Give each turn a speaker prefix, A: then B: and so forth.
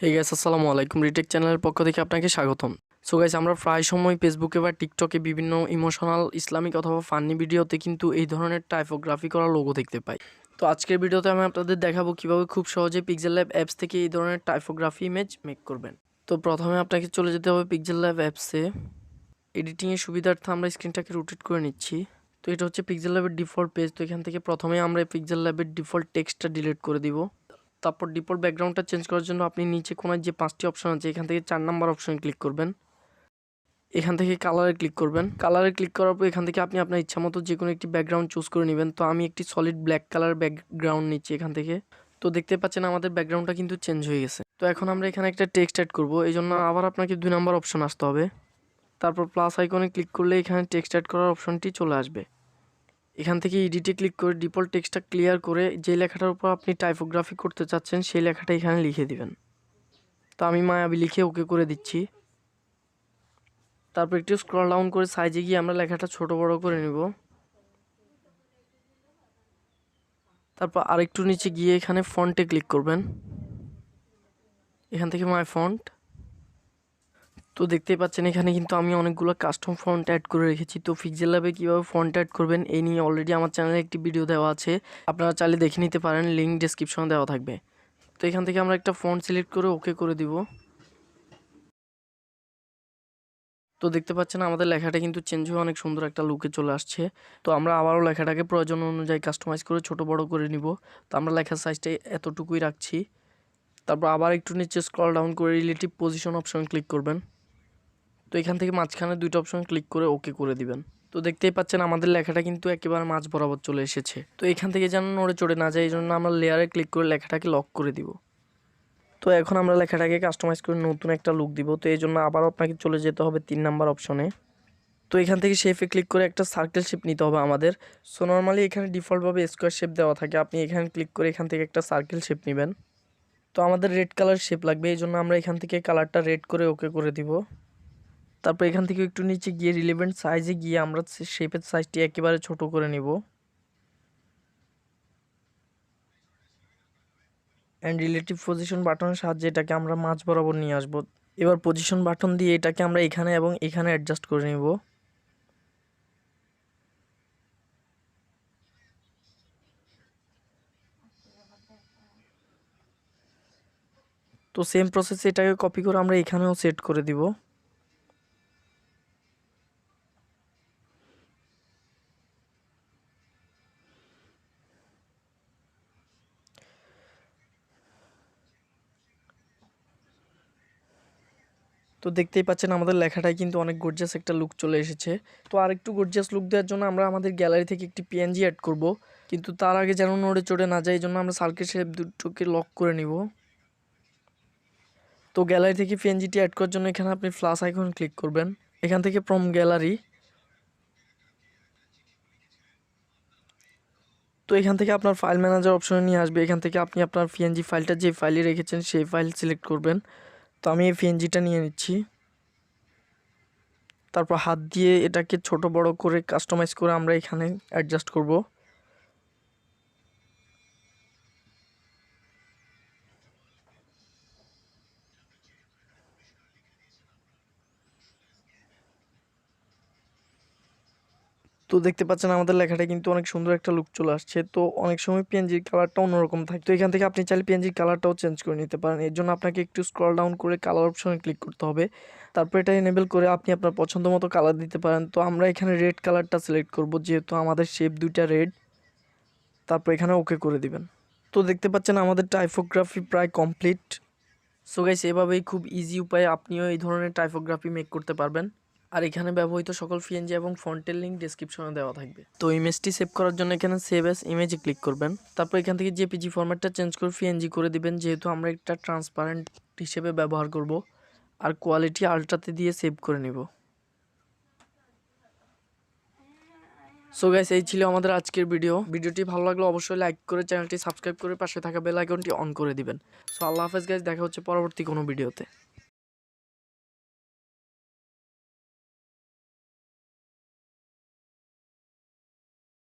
A: Hey guys, আসসালামু আলাইকুম। Retake চ্যানেলের পক্ষ থেকে আপনাকে স্বাগতম। সো গাইস, আমরা প্রায় সময় ফেসবুকে বা টিকটকে বিভিন্ন ইমোশনাল, ইসলামিক অথবা ফানি ভিডিওতে কিন্তু এই ধরনের টাইপোগ্রাফি করা লোগো দেখতে পাই। তো আজকের ভিডিওতে আমি আপনাদের দেখাবো কিভাবে খুব সহজে পিক্সেল ল্যাব অ্যাপস থেকে এই ধরনের টাইপোগ্রাফি ইমেজ মেক করবেন। তো প্রথমে আপনাকে চলে যেতে হবে পিক্সেল ল্যাব অ্যাপসে। এডিটিংয়ের সুবিধার্থে আমরা স্ক্রিনটাকে রোটেট করে নিচ্ছি। তো এটা হচ্ছে পিক্সেল ল্যাবের ডিফল্ট পেজ। তো এখান থেকে প্রথমে আমরা পিক্সেল ল্যাবের ডিফল্ট টেক্সটটা ডিলিট করে দিব। তারপর ডিফল্ট ব্যাকগ্রাউন্ডটা চেঞ্জ করার জন্য আপনি নিচে কোনায় যে 5টি অপশন আছে এখান থেকে 4 নাম্বার অপশনে ক্লিক করবেন। এখান থেকে কালারে ক্লিক করবেন। কালারে ক্লিক করার পর এখান থেকে আপনি আপনার ইচ্ছা মতো যে কোনো একটি ব্যাকগ্রাউন্ড চুজ করে নেবেন। তো আমি একটি সলিড ব্ল্যাক কালার ব্যাকগ্রাউন্ড নিচ্ছি এখান থেকে। তো দেখতে পাচ্ছেন আমাদের ব্যাকগ্রাউন্ডটা কিন্তু চেঞ্জ হয়ে গেছে। তো এখন আমরা এখানে একটা টেক্সট অ্যাড করব। এই জন্য আবার আপনাকে 2 নাম্বার অপশন আসতে হবে। তারপর প্লাস আইকনে ক্লিক করলে এখানে টেক্সট অ্যাড করার অপশনটি চলে আসবে। এখান থেকে এডিটে ক্লিক করে ডিফল্ট টেক্সটটা ক্লিয়ার করে যে লেখাটার উপর আপনি টাইপোগ্রাফি করতে চাচ্ছেন সেই লেখাটা এখানে লিখে দিবেন। তো আমি মায়াবী লিখে ওকে করে দিচ্ছি। তারপর একটু স্ক্রল ডাউন করে সাইজে গিয়ে আমরা লেখাটা ছোট বড় করে নেব। তারপর আরেকটু নিচে গিয়ে এখানে ফন্টে ক্লিক করবেন। এখান থেকে মাই ফন্ট। তো দেখতেই পাচ্ছেন এখানে কিন্তু আমি অনেকগুলো কাস্টম ফন্ট অ্যাড করে রেখেছি। তো পিক্সেল ল্যাবে কীভাবে ফন্ট অ্যাড করবেন এই নিয়ে অলরেডি আমার চ্যানেলে একটি ভিডিও দেওয়া আছে, আপনারা চাইলে দেখে নিতে পারেন, লিঙ্ক ডেসক্রিপশনে দেওয়া থাকবে। তো এখান থেকে আমরা একটা ফন্ট সিলেক্ট করে ওকে করে দিব। তো দেখতে পাচ্ছেন আমাদের লেখাটা কিন্তু চেঞ্জ হয়ে অনেক সুন্দর একটা লুকে চলে আসছে। তো আমরা আবারও লেখাটাকে প্রয়োজন অনুযায়ী কাস্টমাইজ করে ছোট বড় করে নিব। তো আমরা লেখার সাইজটা এতটুকুই রাখছি। তারপর আবার একটু নিচে স্ক্রল ডাউন করে রিলেটিভ পজিশন অপশন ক্লিক করবেন। তো এখান থেকে মাঝখানে 2টা অপশন ক্লিক করে ওকে করে দিবেন। তো দেখতেই পাচ্ছেন আমাদের লেখাটা কিন্তু একেবারে মাঝ বরাবর চলে এসেছে। তো এখান থেকে যেন নড়ে চড়ে না যায় এই জন্য আমরা লেয়ারে ক্লিক করে লেখাটাকে লক করে দিব। তো এখন আমরা লেখাটাকে কাস্টমাইজ করে নতুন একটা লুক দিব। তো এই জন্য আবারও আপনাকে চলে যেতে হবে 3 নাম্বার অপশনে। তো এখান থেকে শেপে ক্লিক করে একটা সার্কেল শেপ নিতে হবে আমাদের। সো নর্মালি এখানে ডিফল্টভাবে স্কোয়ার শেপ দেওয়া থাকে, আপনি এখানে ক্লিক করে এখান থেকে একটা সার্কেল শেপ নেবেন। তো আমাদের রেড কালার শেপ লাগবে, এই জন্য আমরা এখান থেকে কালারটা রেড করে ওকে করে দিব। তারপর এখান থেকে একটু নিচে গিয়ে রিলেভেন্ট সাইজে গিয়ে আমরা শেপের সাইজটি একেবারে ছোট করে নিব। অ্যান্ড রিলেটিভ পজিশন বাটনের সাহায্যে এটাকে আমরা মাঝ বরাবর নিয়ে আসব। এবার পজিশন বাটন দিয়ে এটাকে আমরা এখানে এবং এখানে অ্যাডজাস্ট করে নেব। তো সেম প্রসেসে এটাকে কপি করে আমরা এখানেও সেট করে দিব। তো দেখতেই পাচ্ছেন আমাদের লেখাটাই কিন্তু অনেক গর্জিয়াস একটা লুক চলে এসেছে। তো আরেকটু গর্জিয়াস লুক দেওয়ার জন্য আমরা আমাদের গ্যালারি থেকে একটি পিএনজি অ্যাড করব, কিন্তু তার আগে যেন নড়ে চড়ে না যায় এই জন্য আমরা সার্কেল শেপ দুটোকে লক করে নিব। তো গ্যালারি থেকে পিএনজিটি অ্যাড করার জন্য এখানে আপনি প্লাস আইকন ক্লিক করবেন। এখান থেকে ফ্রম গ্যালারি, তো এখান থেকে আপনার ফাইল ম্যানেজার অপশনে নিয়ে আসবে। এখান থেকে আপনি আপনার পিএনজি ফাইলটা যে ফাইলে রেখেছেন সেই ফাইল সিলেক্ট করবেন। তো আমি এই পিএনজিটা নিয়ে নিচ্ছি। তারপর হাত দিয়ে এটাকে ছোট বড় করে কাস্টমাইজ করে আমরা এখানে অ্যাডজাস্ট করব। তো দেখতে পাচ্ছেন আমাদের লেখাটা কিন্তু অনেক সুন্দর একটা লুক চলে আসছে। তো অনেক সময় পিএনজির কালারটা অন্যরকম থাকে, তো এখান থেকে আপনি চাইলে পিএনজির কালারটাও চেঞ্জ করে নিতে পারেন। এর জন্য আপনাকে একটু স্ক্রল ডাউন করে কালার অপশনে ক্লিক করতে হবে। তারপর এটা এনেবল করে আপনি আপনার পছন্দ মতো কালার দিতে পারেন। তো আমরা এখানে রেড কালারটা সিলেক্ট করব, যেহেতু আমাদের শেপ দুইটা রেড। তারপর এখানে ওকে করে দিবেন। তো দেখতে পাচ্ছেন আমাদের টাইপোগ্রাফি প্রায় কমপ্লিট। সো গাইস, এভাবেই খুব ইজি উপায়ে আপনিও এই ধরনের টাইপোগ্রাফি মেক করতে পারবেন। আর এখানে ব্যবহৃত সকল পিএনজি এবং ফন্টের লিঙ্ক ডেসক্রিপশনে দেওয়া থাকবে। তো ইমেজটি সেভ করার জন্য এখানে সেভ অ্যাজ ইমেজে ক্লিক করবেন। তারপর এখান থেকে জেপিজি ফরম্যাটটা চেঞ্জ করে পিএনজি করে দিবেন, যেহেতু আমরা একটা ট্রান্সপারেন্ট হিসেবে ব্যবহার করব। আর কোয়ালিটি আল্ট্রাতে দিয়ে সেভ করে নিব। সো গাইস, এই ছিল আমাদের আজকের ভিডিওটি ভালো লাগলে অবশ্যই লাইক করে চ্যানেলটি সাবস্ক্রাইব করে পাশে থাকা বেল আইকনটি অন করে দিবেন। সো আল্লাহ হাফেজ গাইস, দেখা হচ্ছে পরবর্তী কোনো ভিডিওতে।